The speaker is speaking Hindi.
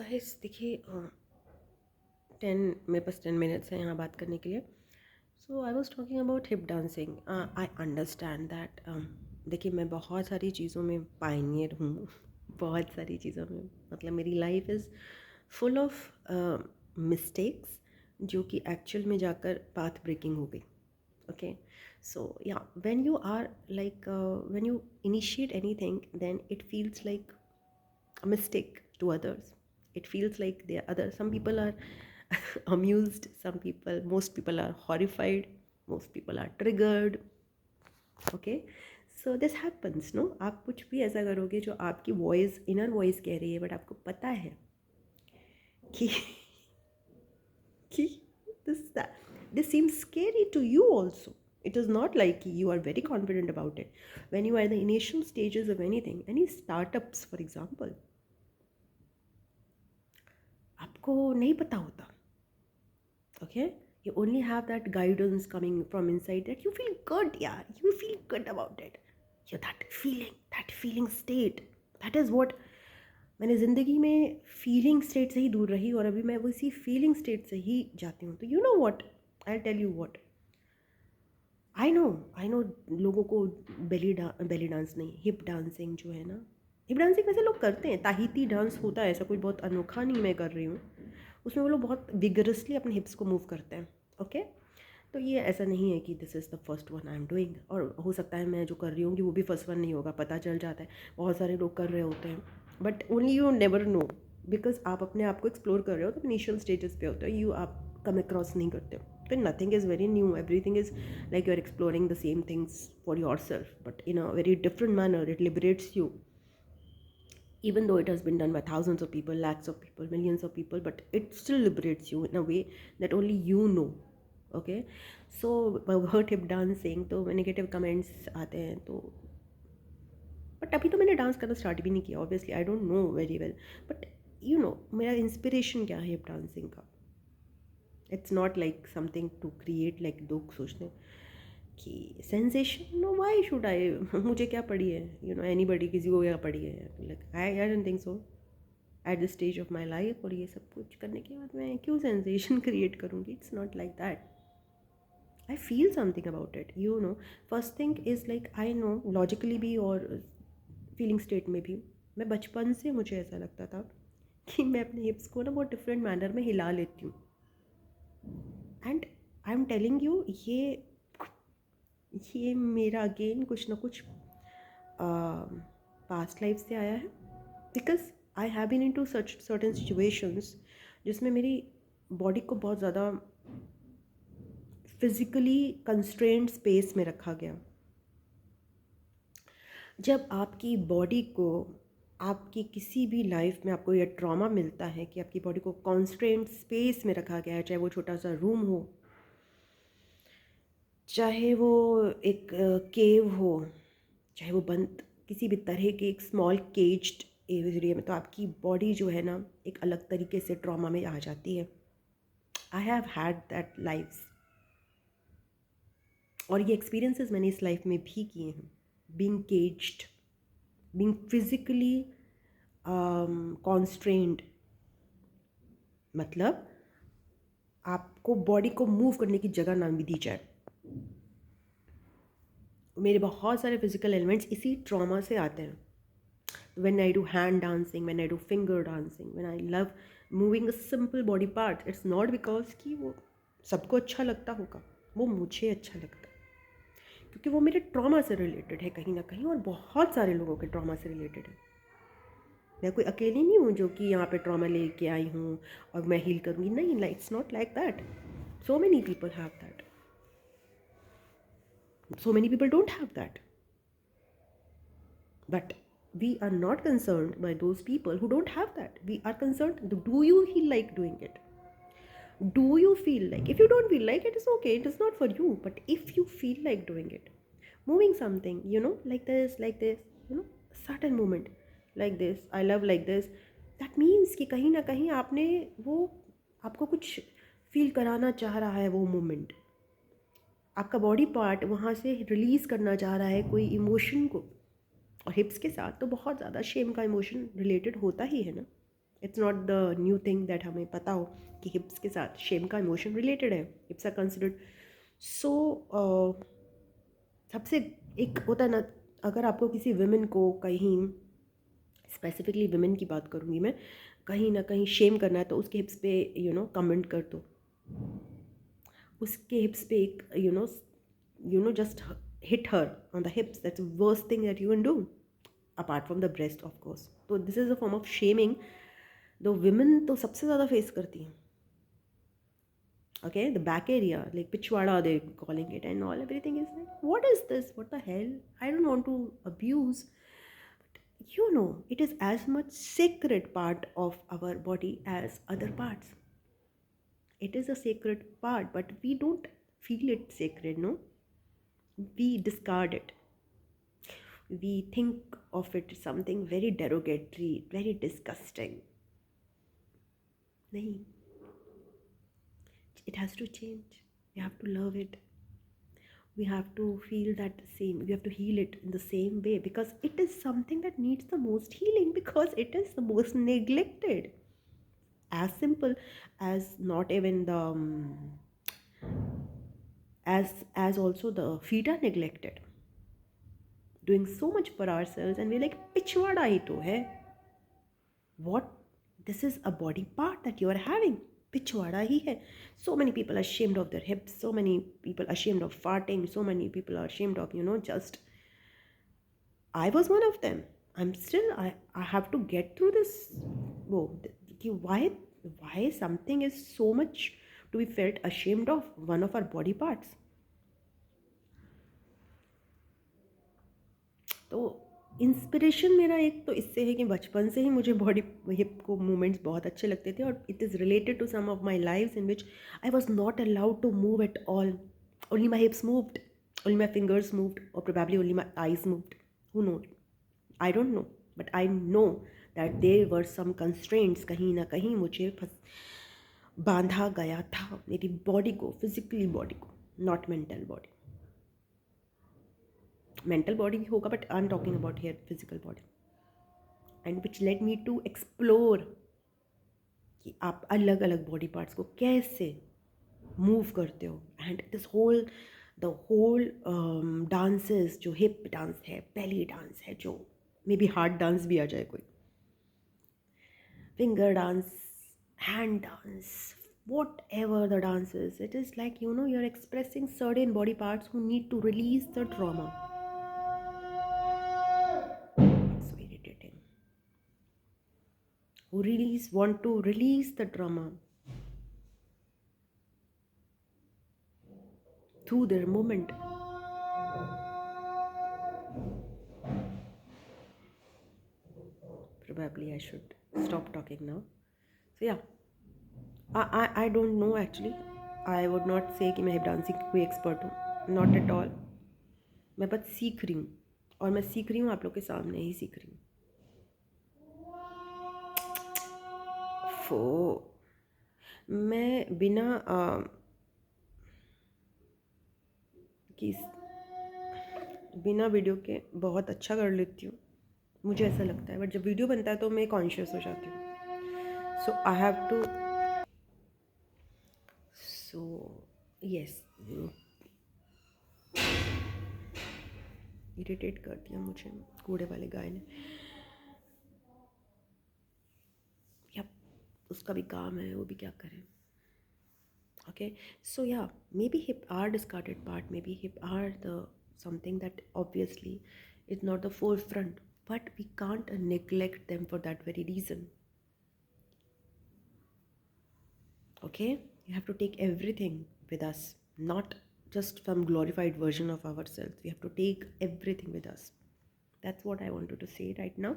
गाइस देखिए 10 मेरे पास 10 मिनट्स हैं यहाँ बात करने के लिए। So I was talking about hip dancing. I understand that. देखिए मैं बहुत सारी चीज़ों में पायनियर हूँ बहुत सारी चीज़ों में, मतलब मेरी life is full of mistakes जो कि एक्चुअल में जाकर पाथ ब्रेकिंग हो गई। Okay, so yeah, when you are like when you initiate anything, then it feels like a mistake to others. It feels like they are other. Some people are amused, some people, most people are horrified, most people are triggered. Okay, so this happens, no? आप कुछ भी ऐसा करोगे जो आपकी वॉइस, इनर वॉइस कह रही है, बट आपको पता है कि this seems scary to you also. It is not like you are very confident about it. When you are in the initial stages of anything, any startups for example, आपको नहीं पता होता. Okay, you only have that guidance coming from inside that you feel good. Yeah, you feel good about it. Yeah, that feeling state, that is what मैंने ज़िंदगी में फीलिंग स्टेट से ही दूर रही और अभी मैं उसी फीलिंग स्टेट से ही जाती हूँ. तो you know what, I tell you what, I know लोगों को बेली डांस नहीं, हिप डांसिंग जो है ना, हिप डांसिंग वैसे लोग करते हैं, ताहिती डांस होता है, ऐसा कोई बहुत अनोखा नहीं मैं कर रही हूँ. उसमें वो लोग बहुत विगरसली अपने हिप्स को मूव करते हैं. ओके, तो ये ऐसा नहीं है कि this is the first one I am doing, और हो सकता है मैं जो कर रही हूँ कि वो भी फर्स्ट वन नहीं होगा, पता चल जाता है, बहुत सारे लोग कर रहे होते हैं, but only you never know, because आप अपने आप को एक्सप्लोर कर रहे हो तो इनिशियल स्टेजेस पे होते हो, यू आप कम अक्रॉस नहीं करते हो. तो nothing is very new, everything is like you are exploring the same things for yourself, but in a very different manner. It liberates you, even though it has been done by thousands of people, lakhs of people, millions of people, but it still liberates you in a way that only you know. Okay, so about hip dancing तो नेगेटिव कमेंट्स आते हैं, तो बट अभी तो मैंने डांस करना स्टार्ट भी नहीं किया, obviously I don't know very well, but you know मेरा इंस्पिरेशन क्या है हिप डांसिंग का. It's not like something to create, like लोग सोचते हैं कि sensation, no why should I, मुझे क्या पड़ी है, यू नो एनी बडी, किसी को क्या पड़ी है, like I don't think so at the stage of my life. और ये सब कुछ करने के बाद मैं क्यों सेंसेशन क्रिएट करूँगी? It's not like that. I feel something about it, you know. First thing is like I know logically भी और फीलिंग स्टेट में भी, मैं बचपन से मुझे ऐसा लगता था कि मैं अपने हिप्स को ना बहुत डिफरेंट मैनर में हिला लेती हूँ. And I am telling you, ये मेरा अगेन कुछ ना कुछ पास्ट लाइफ से आया है, because I have been into such certain situations जिसमें मेरी बॉडी को बहुत ज़्यादा फिज़िकली कंस्ट्रेंड स्पेस में रखा गया. जब आपकी बॉडी को, आपकी किसी भी लाइफ में आपको यह ट्रॉमा मिलता है कि आपकी बॉडी को कॉन्स्ट्रेंट स्पेस में रखा गया है, चाहे वो छोटा सा रूम हो, चाहे वो एक केव हो, चाहे वो बंद किसी भी तरह के एक स्मॉल केज्ड एरिया में, तो आपकी बॉडी जो है ना एक अलग तरीके से ट्रॉमा में आ जाती है. I have had that life, और ये एक्सपीरियंसेस मैंने इस लाइफ में भी किए हैं. बीइंग केज्ड, बीइंग फिजिकली कॉन्स्ट्रेंड, मतलब आपको बॉडी को मूव करने की जगह ना भी दी जाए. मेरे बहुत सारे फिजिकल एलिमेंट्स इसी ट्रॉमा से आते हैं. When I do hand dancing, when I do finger dancing, when I love moving a simple body part, it's not because कि वो सबको अच्छा लगता होगा, वो मुझे अच्छा लगता है क्योंकि वो मेरे ट्रॉमा से रिलेटेड है कहीं ना कहीं, और बहुत सारे लोगों के ट्रॉमा से रिलेटेड है. मैं कोई अकेली नहीं हूँ जो कि यहाँ पे ट्रॉमा लेके आई हूँ और मैं हील करूँगी, नहीं, it's not like that. So many people have that, so many people don't have that, but we are not concerned by those people who don't have that. We are concerned, do you feel like doing it? Do you feel like, if you don't feel like it is okay, it is not for you, but if you feel like doing it, moving something, you know, like this, you know, certain movement like this, I love like this, that means कि कहीं ना कहीं आपने वो, आपको कुछ फील कराना चाह रहा है वो मोमेंट, आपका बॉडी पार्ट वहाँ से रिलीज़ करना चाह रहा है कोई इमोशन को. और हिप्स के साथ तो बहुत ज़्यादा शेम का इमोशन रिलेटेड होता ही है ना. It's not the new thing that हमें पता हो कि हिप्स के साथ शेम का इमोशन रिलेटेड है. हिप्स आर कंसिडर्ड सो. सबसे एक होता है ना, अगर आपको किसी विमेन को कहीं, स्पेसिफिकली विमेन की बात करूँगी मैं, कहीं ना कहीं शेम करना है तो उसके हिप्स पे कमेंट कर दो. उसके हिप्स पे एक just hit her on the hips. That's the worst thing that you can do, apart from the breast, of course. So this is a form of shaming. The women तो सबसे ज़्यादा फेस करती हैं. Okay, the back area, like pichwada they calling it and all, everything is like, what is this? What the hell? I don't want to abuse. But it is as much sacred part of our body as other parts. It is a sacred part, but we don't feel it sacred, no? We discard it. We think of it something very derogatory, very disgusting. Nahi. It has to change. We have to love it. We have to feel that same. We have to heal it in the same way, because it is something that needs the most healing, because it is the most neglected. As simple as not even the as also the feet are neglected. Doing so much for ourselves, and we're like, pichwada hi to hai. What? This is a body part that you are having. Pichwada hi hai. So many people are ashamed of their hips. So many people are ashamed of farting. So many people are ashamed of, just. I was one of them. I'm still, I have to get through this. Whoa, why something is so much to be felt ashamed of, one of our body parts. तो इंस्पिरेशन मेरा एक तो इससे है कि बचपन से ही मुझे बॉडी हिप को मूवमेंट्स बहुत अच्छे लगते थे, और it is related to some of my lives in which I was not allowed to move at all. Only my hips moved, only my fingers moved, और probably only my eyes moved. Who know, I don't know, but I know that there were some constraints. कहीं ना कहीं मुझे बांधा गया था मेरी बॉडी को, फिजिकली बॉडी को, not mental body. Mental body भी होगा, but I am talking about here physical body, and which let me to explore कि आप अलग अलग बॉडी पार्ट्स को कैसे मूव करते हो. And this whole the whole dances, जो हिप डांस है, बेली डांस है, जो मे बी हार्ट डांस भी आ जाए कोई, finger dance, hand dance, whatever the dance is, it is like, you're expressing certain body parts who need to release the trauma. So irritating. Who want to release the trauma through their movement. Probably I should stop talking now. So yeah, I don't know actually. I would not say कि मैं हिप डांसिंग की कोई एक्सपर्ट हूँ, नॉट एट ऑल. मैं बस सीख रही हूँ, और मैं सीख रही हूँ आप लोग के सामने ही सीख रही हूँ. मैं बिना बिना वीडियो के बहुत अच्छा कर लेती हूँ, मुझे ऐसा लगता है. बट जब वीडियो बनता है तो मैं कॉन्शियस हो जाती हूँ. So I have to, so yes, irritate कर दिया मुझे कूड़े वाले गाय ने. या उसका भी काम है, वो भी क्या करे. Okay, so yeah, maybe hip are discarded part, maybe hip are the something that obviously is not the forefront, but we can't neglect them for that very reason. Okay, you have to take everything with us, not just some glorified version of ourselves. We have to take everything with us. That's what I wanted to say right now.